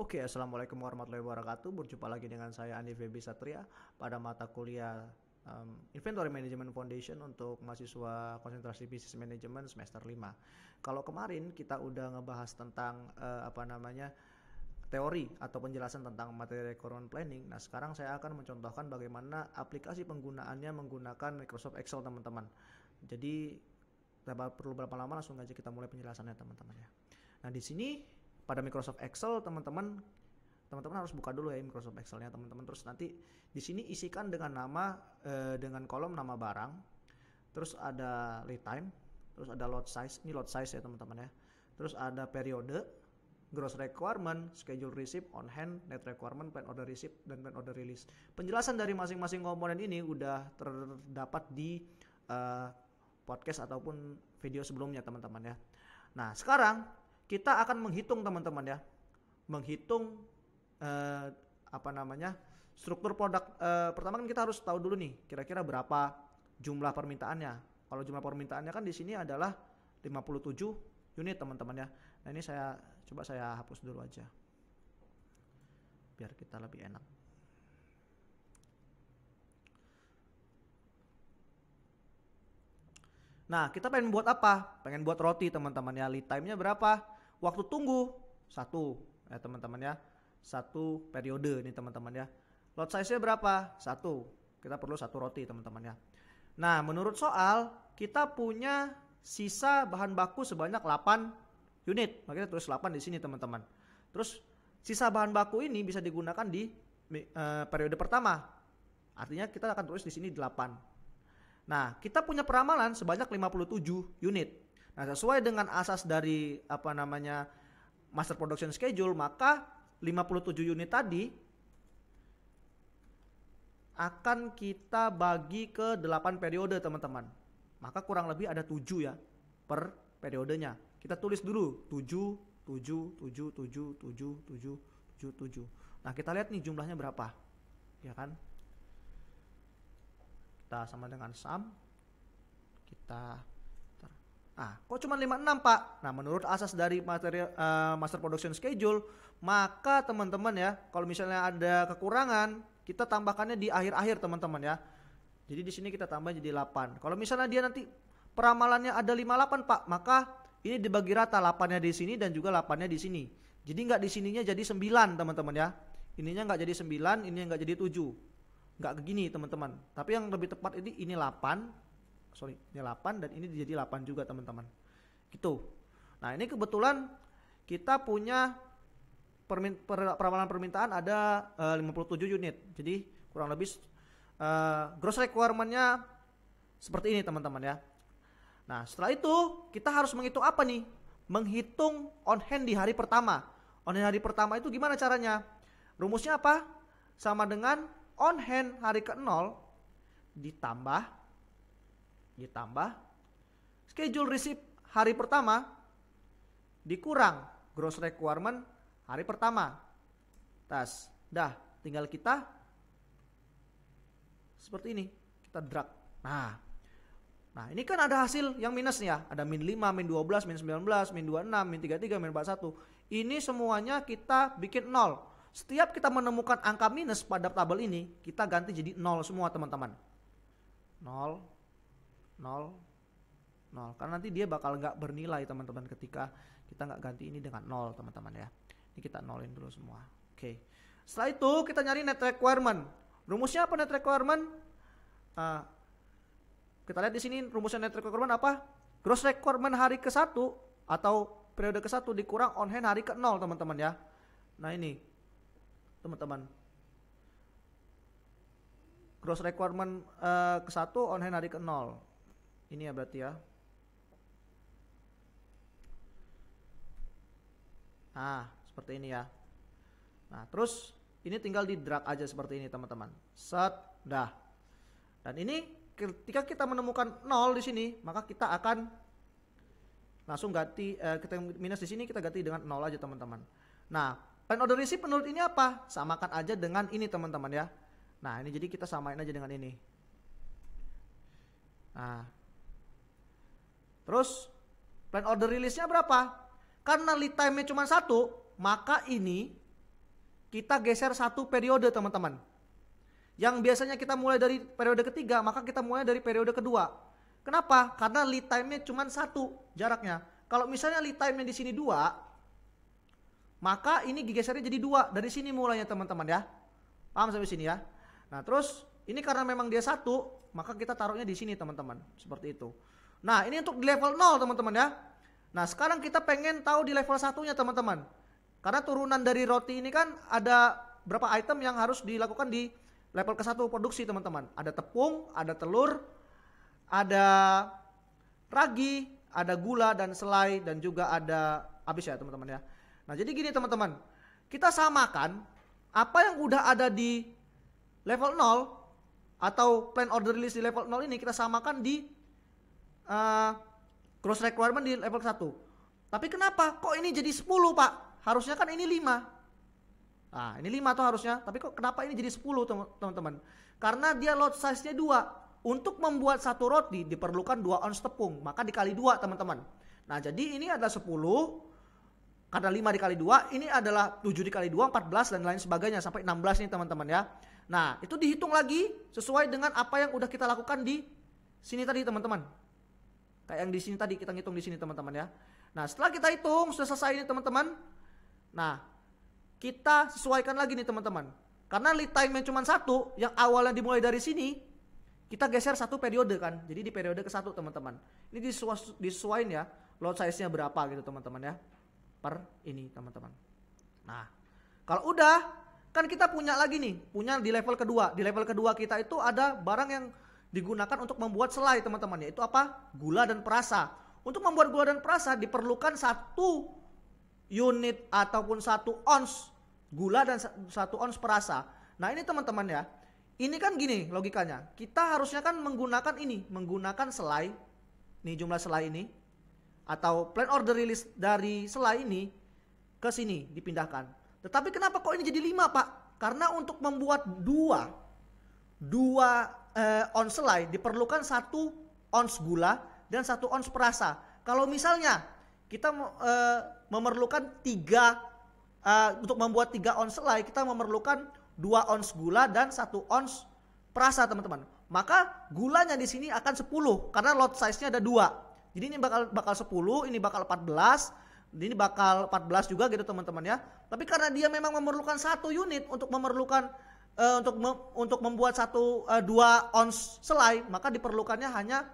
Oke, assalamualaikum warahmatullahi wabarakatuh. Berjumpa lagi dengan saya Andi Febi Satria pada mata kuliah Inventory Management Foundation untuk mahasiswa konsentrasi bisnis manajemen semester 5. Kalau kemarin kita udah ngebahas tentang teori atau penjelasan tentang materi requirement planning. Nah, sekarang saya akan mencontohkan bagaimana aplikasi penggunaannya menggunakan Microsoft Excel, teman-teman. Jadi, perlu berapa lama, langsung aja kita mulai penjelasannya, teman-teman ya. Nah, di sini pada Microsoft Excel teman-teman harus buka dulu ya Microsoft Excel-nya, teman-teman. Terus nanti di sini isikan dengan nama dengan kolom nama barang, terus ada lead time, terus ada load size. Ini load size ya, teman-teman ya. Terus ada periode, gross requirement, schedule receipt, on hand, net requirement, plan order receipt, dan plan order release. Penjelasan dari masing-masing komponen ini udah terdapat di podcast ataupun video sebelumnya, teman-teman ya. Nah, sekarang kita akan menghitung, teman-teman ya. Menghitung struktur produk. Pertama kan kita harus tahu dulu nih kira-kira berapa jumlah permintaannya. Kalau jumlah permintaannya kan di sini adalah 57 unit, teman-teman ya. Nah, ini saya hapus dulu aja biar kita lebih enak. Nah, kita pengen buat apa? Pengen buat roti, teman-teman ya. Lead time-nya berapa? Waktu tunggu 1 ya, teman-teman ya. 1 periode nih, teman-teman ya. Lot size-nya berapa? 1. Kita perlu 1 roti, teman-teman ya. Nah, menurut soal kita punya sisa bahan baku sebanyak 8 unit. Maka kita tulis 8 di sini, teman-teman. Terus sisa bahan baku ini bisa digunakan di periode pertama. Artinya kita akan tulis di sini 8. Nah, kita punya peramalan sebanyak 57 unit. Nah, sesuai dengan asas dari master production schedule, maka 57 unit tadi akan kita bagi ke 8 periode, teman-teman. Maka kurang lebih ada 7 ya per periodenya. Kita tulis dulu 7, 7, 7, 7, 7, 7, 7, 7. Nah, kita lihat nih jumlahnya berapa. Ya kan? Kita sama dengan sum. Kok cuma 56, Pak? Nah, menurut asas dari master production schedule, maka teman-teman ya, kalau misalnya ada kekurangan, kita tambahkannya di akhir-akhir, teman-teman ya. Jadi di sini kita tambah jadi 8. Kalau misalnya dia nanti peramalannya ada 58, Pak, maka ini dibagi rata, 8-nya di sini dan juga 8-nya di sini. Jadi nggak di sininya jadi 9, teman-teman ya. Ininya nggak jadi 9, ininya nggak jadi 7. Nggak begini, teman-teman. Tapi yang lebih tepat ini 8. Ini 8 dan ini jadi 8 juga, teman-teman. Gitu. Nah, ini kebetulan kita punya peramalan permintaan ada 57 unit. Jadi kurang lebih gross requirement-nya seperti ini, teman-teman ya. Nah, setelah itu kita harus menghitung apa nih? Menghitung on hand di hari pertama. On hand hari pertama itu gimana caranya? Rumusnya apa? Sama dengan on hand hari ke-0 ditambah schedule receipt hari pertama dikurang gross requirement hari pertama. Tinggal kita seperti ini, kita drag. Nah, ini kan ada hasil yang minus ya. Ada min 5, min 12, min 19, min 26, min 33, min 41. Ini semuanya kita bikin 0. Setiap kita menemukan angka minus pada tabel ini, kita ganti jadi 0 semua, teman-teman. 0, 0, 0. Karena nanti dia bakal nggak bernilai, teman-teman, ketika kita nggak ganti ini dengan 0, teman-teman ya. Ini kita nolin dulu semua. Oke. Setelah itu kita nyari net requirement. Rumusnya apa net requirement? Kita lihat di sini rumusnya net requirement apa? Gross requirement hari ke-1 atau periode ke-1 dikurang on hand hari ke-0, teman-teman ya. Nah, ini teman-teman. Gross requirement ke-1 on hand hari ke-0. Ini ya berarti ya. Nah, seperti ini ya. Nah, terus ini tinggal di drag aja seperti ini, teman-teman. Set, dah. Dan ini ketika kita menemukan 0 di sini, maka kita akan langsung ganti kita minus di sini, kita ganti dengan 0 aja, teman-teman. Nah, plan order receipt menurut ini apa? Samakan aja dengan ini, teman-teman ya. Nah, ini jadi kita samain aja dengan ini. Nah, terus plan order release-nya berapa? Karena lead time-nya cuma 1, maka ini kita geser satu periode teman-teman. Yang biasanya kita mulai dari periode ketiga, maka kita mulai dari periode kedua. Kenapa? Karena lead time-nya cuma 1 jaraknya. Kalau misalnya lead time-nya di sini 2, maka ini digesernya jadi 2 dari sini mulainya teman-teman ya. Paham sampai sini ya? Nah terus ini karena memang dia 1, maka kita taruhnya di sini teman-teman. Seperti itu. Nah ini untuk di level 0 teman-teman ya. Nah sekarang kita pengen tahu di level 1-nya teman-teman. Karena turunan dari roti ini kan ada berapa item yang harus dilakukan di level ke-1 produksi teman-teman. Ada tepung, ada telur, ada ragi, ada gula dan selai, dan juga ada habis ya teman-teman ya. Nah jadi gini teman-teman, kita samakan apa yang udah ada di level 0 atau plan order list di level 0 ini, kita samakan di cross requirement di level 1. Tapi kenapa kok ini jadi 10 pak? Harusnya kan ini 5. Nah ini 5 tuh harusnya, tapi kok kenapa ini jadi 10 teman-teman? Karena dia lot size-nya 2. Untuk membuat satu roti diperlukan 2 ons tepung, maka dikali 2 teman-teman. Nah jadi ini adalah 10, karena 5 dikali 2, ini adalah 7 dikali 2, 14 dan lain sebagainya sampai 16 nih teman-teman ya. Nah itu dihitung lagi sesuai dengan apa yang udah kita lakukan di sini tadi teman-teman. Kayak yang di sini tadi kita ngitung di sini teman-teman ya. Nah setelah kita hitung sudah selesai ini teman-teman. Nah kita sesuaikan lagi nih teman-teman. Karena lead time-nya cuma 1, yang awalnya dimulai dari sini, kita geser 1 periode kan. Jadi di periode ke-1 teman-teman. Ini disesuaikan ya, load size-nya berapa gitu teman-teman ya. Per ini teman-teman. Nah kalau udah, kan kita punya lagi nih, punya di level kedua. Di level kedua kita itu ada barang yang digunakan untuk membuat selai teman-teman. Yaitu apa? Gula dan perasa. Untuk membuat gula dan perasa diperlukan 1 unit ataupun 1 ons gula dan 1 ons perasa. Nah ini teman-teman ya, ini kan gini logikanya, kita harusnya kan menggunakan selai, nih jumlah selai ini, atau plan order release dari selai ini ke sini dipindahkan. Tetapi kenapa kok ini jadi 5 pak? Karena untuk membuat 2 ons selai diperlukan 1 ons gula dan 1 ons perasa. Kalau misalnya kita memerlukan 3 untuk membuat 3 ons selai, kita memerlukan 2 ons gula dan 1 ons perasa teman-teman. Maka gulanya di sini akan 10 karena lot size-nya ada 2. Jadi ini bakal 10, ini bakal 14, ini bakal 14 juga gitu teman-teman ya. Tapi karena dia memang memerlukan 1 unit untuk untuk membuat 2 ons selai, maka diperlukannya hanya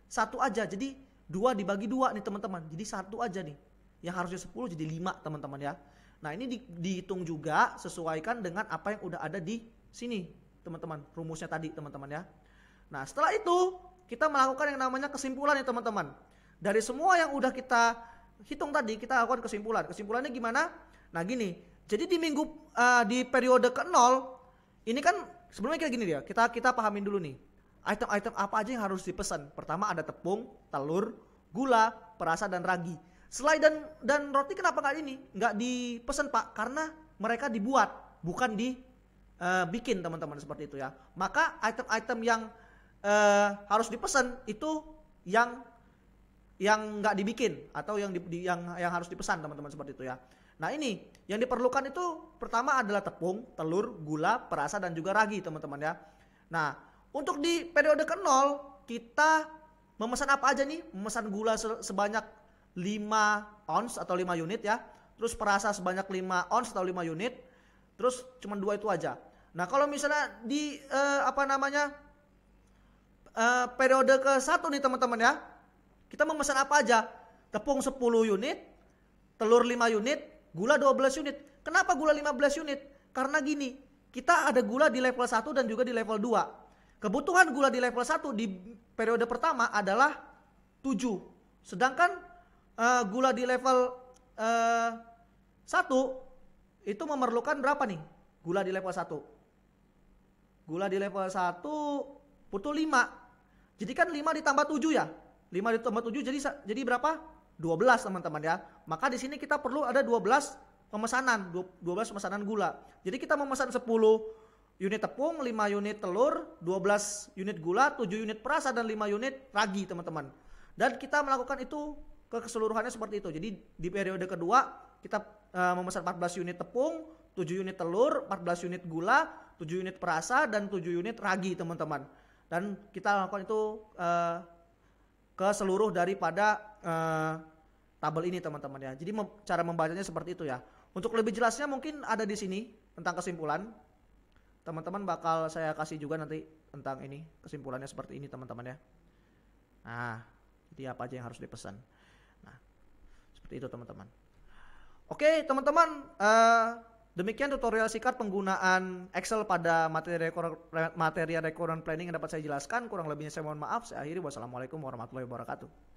1 aja. Jadi 2 dibagi 2 nih teman-teman. Jadi 1 aja nih. Yang harusnya 10 jadi 5 teman-teman ya. Nah ini dihitung juga sesuaikan dengan apa yang udah ada di sini teman-teman. Rumusnya tadi teman-teman ya. Nah setelah itu kita melakukan yang namanya kesimpulan ya teman-teman. Dari semua yang udah kita hitung tadi, kita lakukan kesimpulan. Kesimpulannya gimana? Nah gini, jadi di periode ke-0 ini kan sebelumnya kayak gini dia. Kita pahamin dulu nih. Item-item apa aja yang harus dipesan. Pertama ada tepung, telur, gula, perasa dan ragi. Selai dan roti kenapa nggak dipesan pak? Karena mereka dibuat, bukan dibikin teman-teman seperti itu ya. Maka item-item yang harus dipesan itu yang nggak dibikin atau yang harus dipesan teman-teman seperti itu ya. Nah ini yang diperlukan itu pertama adalah tepung, telur, gula, perasa dan juga ragi teman-teman ya. Nah untuk di periode ke-0 kita memesan apa aja nih? Memesan gula sebanyak 5 ons atau 5 unit ya. Terus perasa sebanyak 5 ons atau 5 unit. Terus cuma 2 itu aja. Nah kalau misalnya di periode ke-1 nih teman-teman ya, kita memesan apa aja? Tepung 10 unit, telur 5 unit, gula 12 unit. Kenapa gula 15 unit? Karena gini, kita ada gula di level 1 dan juga di level 2. Kebutuhan gula di level 1 di periode pertama adalah 7. Sedangkan gula di level 1 itu memerlukan berapa nih? Gula di level 1. Gula di level 1 butuh 5. Jadi kan 5 ditambah 7 ya. 5 ditambah 7 jadi berapa? 12 teman-teman ya. Maka di sini kita perlu ada 12 pemesanan gula. Jadi kita memesan 10 unit tepung, 5 unit telur, 12 unit gula, 7 unit perasa dan 5 unit ragi teman-teman. Dan kita melakukan itu keseluruhannya seperti itu. Jadi di periode kedua kita memesan 14 unit tepung, 7 unit telur, 14 unit gula, 7 unit perasa, dan 7 unit ragi teman-teman. Dan kita lakukan itu ke seluruh daripada tabel ini teman-teman ya. Jadi cara membacanya seperti itu ya. Untuk lebih jelasnya mungkin ada di sini tentang kesimpulan. Teman-teman bakal saya kasih juga nanti tentang ini, kesimpulannya seperti ini teman-teman ya. Nah, jadi apa aja yang harus dipesan. Nah, seperti itu teman-teman. Oke teman-teman, demikian tutorial singkat penggunaan Excel pada materi recurrent planning yang dapat saya jelaskan. Kurang lebihnya saya mohon maaf. Saya akhiri. Wassalamualaikum warahmatullahi wabarakatuh.